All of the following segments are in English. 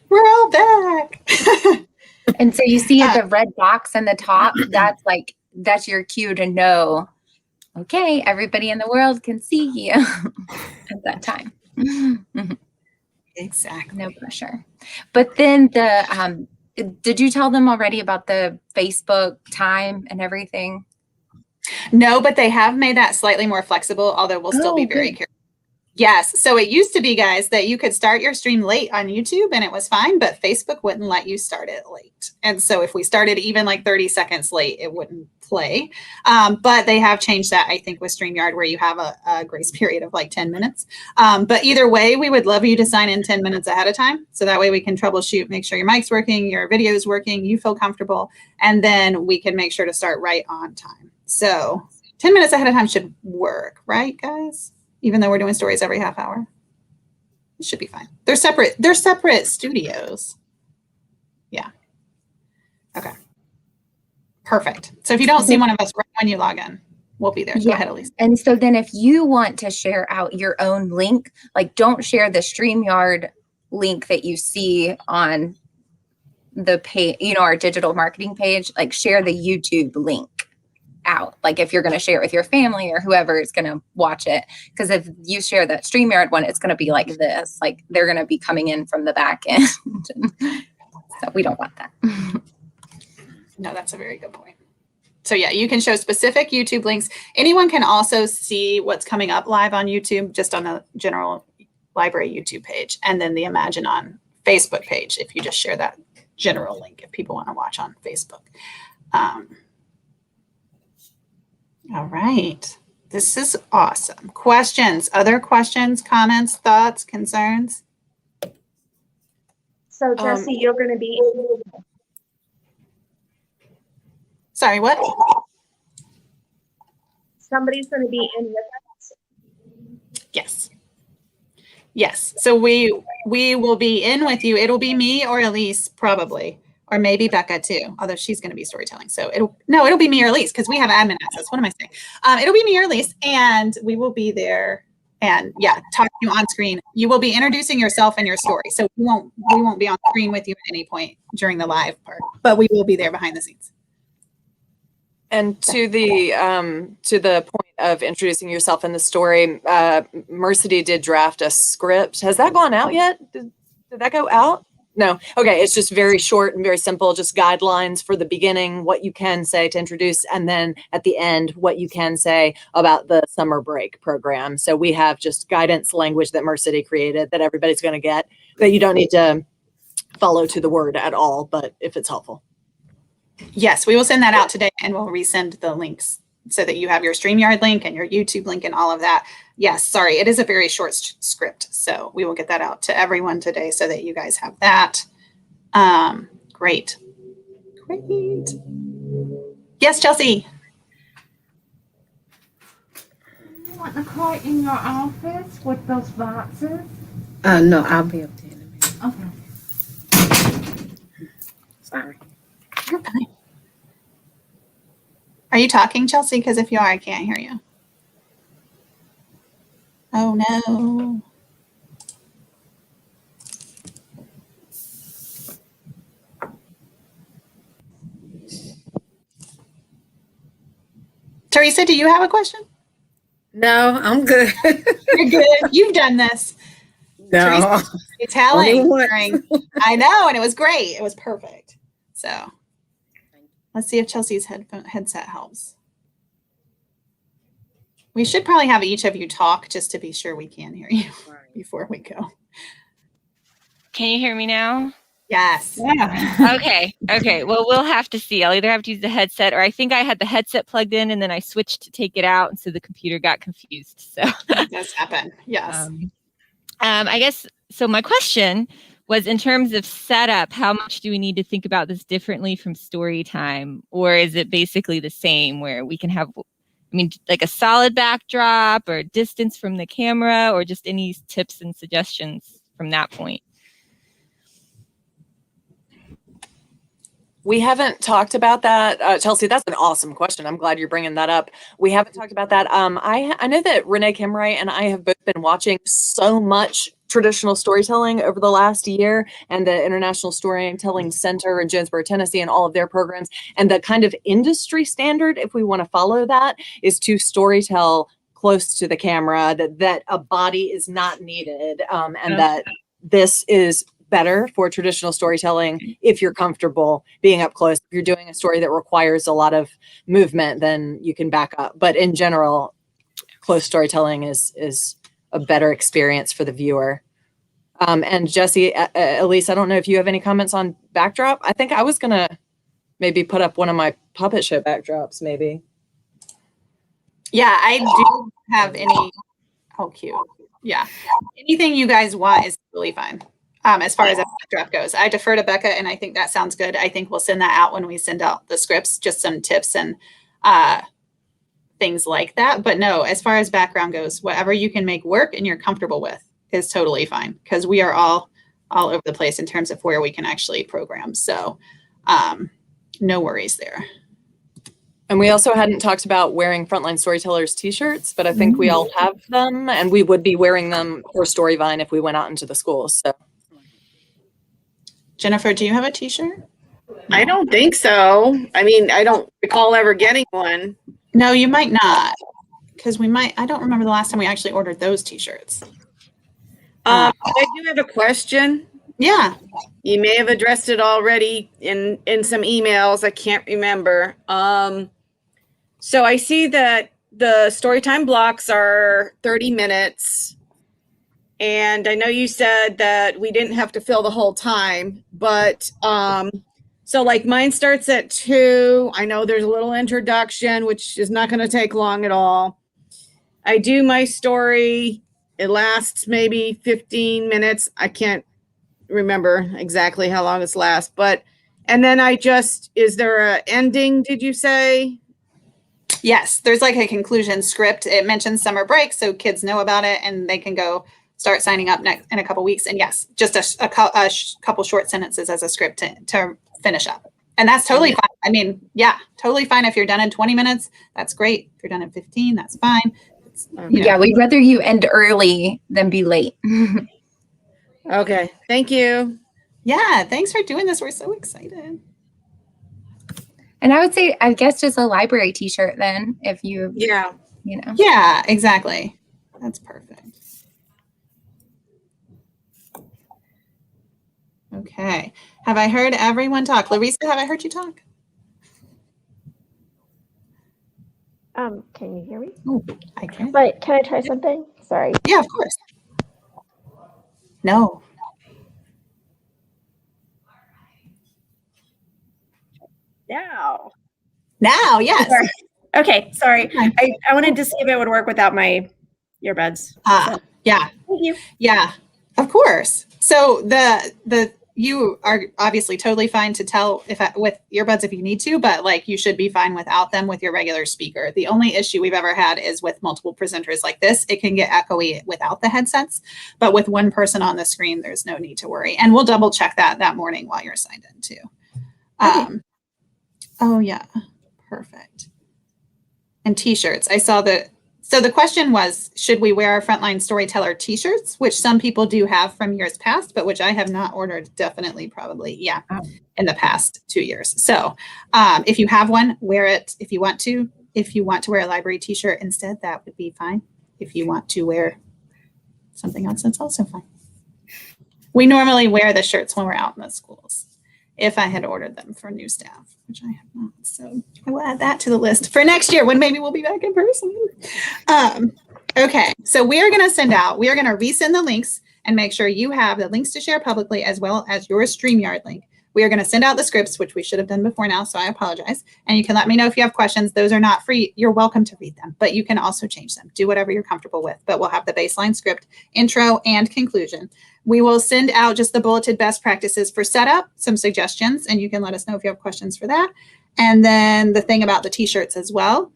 We're all back. And so you see the red box in the top, that's your cue to know, okay, everybody in the world can see you at that time. Exactly. No pressure. But then did you tell them already about the Facebook time and everything? No, but they have made that slightly more flexible, although we'll still be very careful. Yes. So it used to be, guys, that you could start your stream late on YouTube and it was fine, but Facebook wouldn't let you start it late. And so if we started even like 30 seconds late, it wouldn't play. But they have changed that, I think, with StreamYard, where you have a grace period of like 10 minutes. But either way, we would love you to sign in 10 minutes ahead of time. So that way we can troubleshoot, make sure your mic's working, your video is working, you feel comfortable, and then we can make sure to start right on time. So 10 minutes ahead of time should work, right, guys? Even though we're doing stories every half hour, it should be fine. They're separate studios. Yeah. Okay. Perfect. So if you don't see one of us right when you log in, we'll be there. Go ahead, Elise. And so then if you want to share out your own link, like don't share the StreamYard link that you see on the page, our digital marketing page, like share the YouTube link out. Like if you're going to share it with your family or whoever is going to watch it, because if you share that StreamYard one, it's going to be like this, like they're going to be coming in from the back end. So we don't want that. No, that's a very good point. So yeah, you can show specific YouTube links. Anyone can also see what's coming up live on YouTube, just on the general library YouTube page, and then the Imagine On Facebook page, if you just share that general link, if people want to watch on Facebook. All right. This is awesome. Questions, other questions, comments, thoughts, concerns? So Jesse, you're going to be... Sorry, what? Somebody's going to be in with us? Yes. Yes. So we will be in with you. It'll be me or Elise, probably. Or maybe Becca too, although she's going to be storytelling. So it'll be me or Elise, because we have admin access. What am I saying? It'll be me or Elise, and we will be there and talk to you on screen. You will be introducing yourself and your story. So we won't be on screen with you at any point during the live part, but we will be there behind the scenes. And to the point of introducing yourself in the story, Mercedy did draft a script. Has that gone out yet? Did that go out? No. Okay. It's just very short and very simple, just guidelines for the beginning, what you can say to introduce, and then at the end, what you can say about the summer break program. So we have just guidance language that Mercedy created that everybody's going to get, that you don't need to follow to the word at all, but if it's helpful. Yes, we will send that out today, and we'll resend the links so that you have your StreamYard link and your YouTube link and all of that. Yes, sorry, it is a very short script, so we will get that out to everyone today so that you guys have that. Great. Yes, Chelsea. You want the cart in your office with those boxes? No, I'll be up there in a minute. Okay. Sorry. You're fine. Are you talking, Chelsea? Because if you are, I can't hear you. Oh, no. Teresa, do you have a question? No, I'm good. You're good. You've done this. No. Telling. I know, and it was great. It was perfect. So let's see if Chelsea's headset helps. We should probably have each of you talk just to be sure we can hear you before we go. Can you hear me now? Yes. Yeah. Okay. Well, we'll have to see. I'll either have to use the headset, or I think I had the headset plugged in and then I switched to take it out, and so the computer got confused. So that does happen. Yes. I guess so. My question was, in terms of setup, how much do we need to think about this differently from story time, or is it basically the same where we can have, like a solid backdrop or distance from the camera, or just any tips and suggestions from that point? We haven't talked about that. Chelsea, that's an awesome question. I'm glad you're bringing that up. We haven't talked about that. I know that Renee Kimwright and I have both been watching so much traditional storytelling over the last year, and the International Storytelling Center in Jonesboro, Tennessee, and all of their programs. And the kind of industry standard, if we want to follow that, is to storytell close to the camera, that a body is not needed, and that this is better for traditional storytelling if you're comfortable being up close. If you're doing a story that requires a lot of movement, then you can back up. But in general, close storytelling is a better experience for the viewer. And Jesse, Elise, I don't know if you have any comments on backdrop. I think I was gonna maybe put up one of my puppet show backdrops, maybe. Yeah, I do have any. Oh, cute. Yeah, anything you guys want is really fine. As far as a backdrop goes, I defer to Becca, and I think that sounds good. I think we'll send that out when we send out the scripts, just some tips and things like that. But no, as far as background goes, whatever you can make work and you're comfortable with is totally fine, because we are all over the place in terms of where we can actually program. So no worries there. And we also hadn't talked about wearing Frontline Storytellers t-shirts, but I think we all have them, and we would be wearing them for Storyvine if we went out into the schools. So, Jennifer, do you have a t-shirt? I don't think so. I mean, I don't recall ever getting one. No, you might not, because we might. I don't remember the last time we actually ordered those t-shirts. I do have a question. Yeah. You may have addressed it already in some emails. I can't remember. So I see that the storytime blocks are 30 minutes. And I know you said that we didn't have to fill the whole time, but so like mine starts at 2. I know there's a little introduction, which is not going to take long at all. I do my story. It lasts maybe 15 minutes. I can't remember exactly how long it's lasts, but, and then is there a ending, did you say? Yes, there's like a conclusion script. It mentions summer break, so kids know about it and they can go start signing up next in a couple weeks. And yes, just a couple short sentences as a script to finish up. And that's totally fine. I mean, yeah, totally fine. If you're done in 20 minutes, that's great. If you're done in 15, that's fine. Yeah, we'd rather you end early than be late. Okay, thank you. Yeah, thanks for doing this. We're so excited. And I would say, I guess, just a library t-shirt then, if you, Yeah. you know. Yeah, exactly. That's perfect. Okay. Have I heard everyone talk? Larissa, have I heard you talk? Can you hear me? Oh, I can. But can I try something? Sorry. Yeah, of course. No. Now, yes. Sorry. Okay, sorry. Fine. I wanted to see if it would work without my earbuds. Yeah. Thank you. Yeah, of course. So you are obviously totally fine to tell with earbuds if you need to, but like you should be fine without them with your regular speaker. The only issue we've ever had is with multiple presenters like this. It can get echoey without the headsets, but with one person on the screen, there's no need to worry. And we'll double check that morning while you're signed in too. Okay. Oh yeah, perfect. And t-shirts. I saw that. So the question was, should we wear our Frontline Storyteller t-shirts, which some people do have from years past, but which I have not ordered definitely, probably, in the past 2 years. So if you have one, wear it if you want to. If you want to wear a library t-shirt instead, that would be fine. If you want to wear something else, that's also fine. We normally wear the shirts when we're out in the schools, if I had ordered them for new staff, which I have not. So I will add that to the list for next year when maybe we'll be back in person. Okay, so we are going to resend the links and make sure you have the links to share publicly as well as your StreamYard link. We are going to send out the scripts, which we should have done before now, so I apologize. And you can let me know if you have questions. Those are not free. You're welcome to read them, but you can also change them. Do whatever you're comfortable with, but we'll have the baseline script, intro, and conclusion. We will send out just the bulleted best practices for setup, some suggestions, and you can let us know if you have questions for that. And then the thing about the t-shirts as well.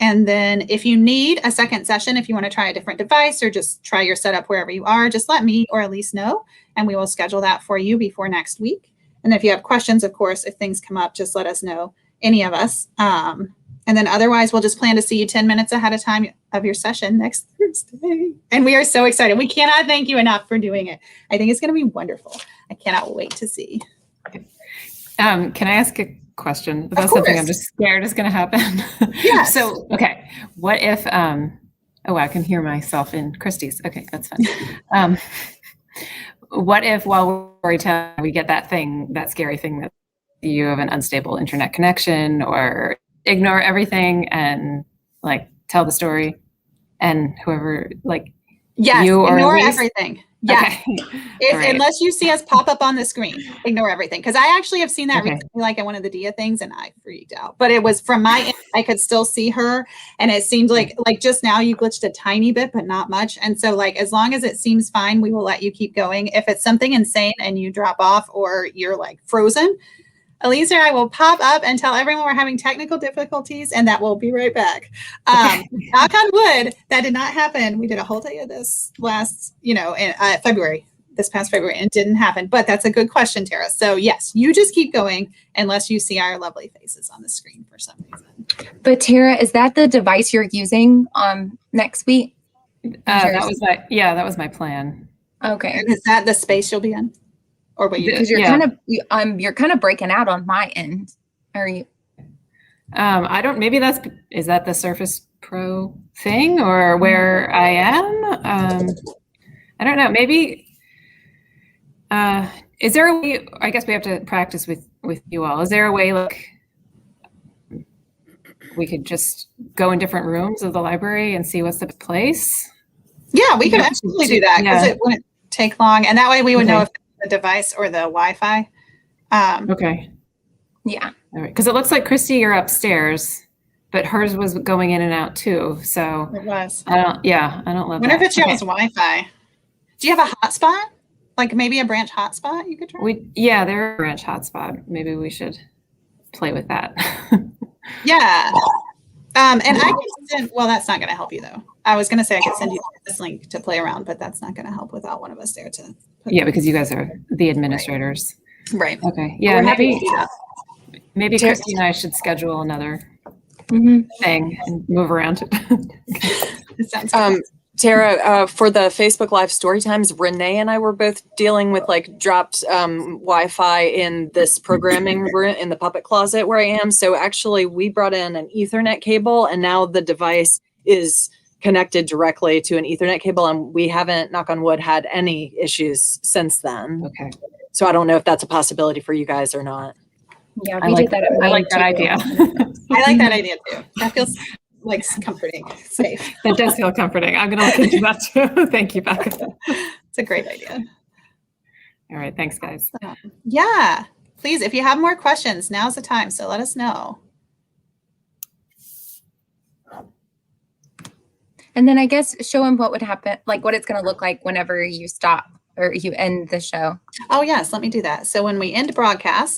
And then if you need a second session, if you want to try a different device or just try your setup wherever you are, just let me or Elise know, and we will schedule that for you before next week. And if you have questions, of course, if things come up, just let us know, any of us. And then otherwise, we'll just plan to see you 10 minutes ahead of time of your session next Thursday. And we are so excited. We cannot thank you enough for doing it. I think it's going to be wonderful. I cannot wait to see. Can I ask a question about Of something I'm course. just scared is going to happen? Yes. So, okay, what if, oh, I can hear myself in Christie's. Okay, that's fun. What if while we're telling, we get that thing, that scary thing that you have an unstable internet connection, or ignore everything and like tell the story, and whoever, like, Yes, you or ignore Elise? everything. Yes. Okay. All right. Unless you see us pop up on the screen, ignore everything. Because I actually have seen that Okay. recently, like in one of the Dia things, and I freaked out. But it was from my end, I could still see her, and it seemed like just now you glitched a tiny bit, but not much. And so, like, as long as it seems fine, we will let you keep going. If it's something insane and you drop off or you're like frozen, Elise or I will pop up and tell everyone we're having technical difficulties, and that we'll be right back. Knock on wood, that did not happen. We did a whole day of this last, in February, this past February, and it didn't happen. But that's a good question, Tara. So yes, you just keep going unless you see our lovely faces on the screen for some reason. But Tara, is that the device you're using next week? That was my plan. Okay. Is that the space you'll be in? Or what you Because you're kind of breaking out on my end. Are you? Maybe is that the Surface Pro thing, or where I am? I don't know. Maybe, is there a way, I guess we have to practice with you all. Is there a way, like, we could just go in different rooms of the library and see what's the place? Yeah, we could absolutely do that, because it wouldn't take long. And that way we would know if the device or the Wi-Fi. Okay. Yeah. All right. Because it looks like Christy, you're upstairs, but hers was going in and out too. So it was. I don't love Wonder that. if it's y'all's Wi-Fi. Do you have a hotspot? Like maybe a branch hotspot you could try? They're a branch hotspot. Maybe we should play with that. Yeah. And I can send, well, that's not going to help you though. I was going to say I could send you this link to play around, but that's not going to help without one of us there to. Yeah, because you guys are the administrators. Right. Okay. Yeah, maybe Christy and I should schedule another thing and move around. It sounds good. Tara, for the Facebook Live story times, Renee and I were both dealing with like dropped Wi-Fi in this programming room in the puppet closet where I am. So actually we brought in an Ethernet cable, and now the device is connected directly to an Ethernet cable, and we haven't, knock on wood, had any issues since then. Okay. So I don't know if that's a possibility for you guys or not. Yeah, I like that idea. I like that idea too. That feels like comforting, safe. That does feel comforting. I'm going to look into that too. Thank you, Becca. It's a great idea. All right. Thanks, guys. Yeah. Please, if you have more questions, now's the time. So let us know. And then I guess show them what would happen, like what it's going to look like whenever you stop or you end the show. Oh, yes. Let me do that. So when we end broadcast,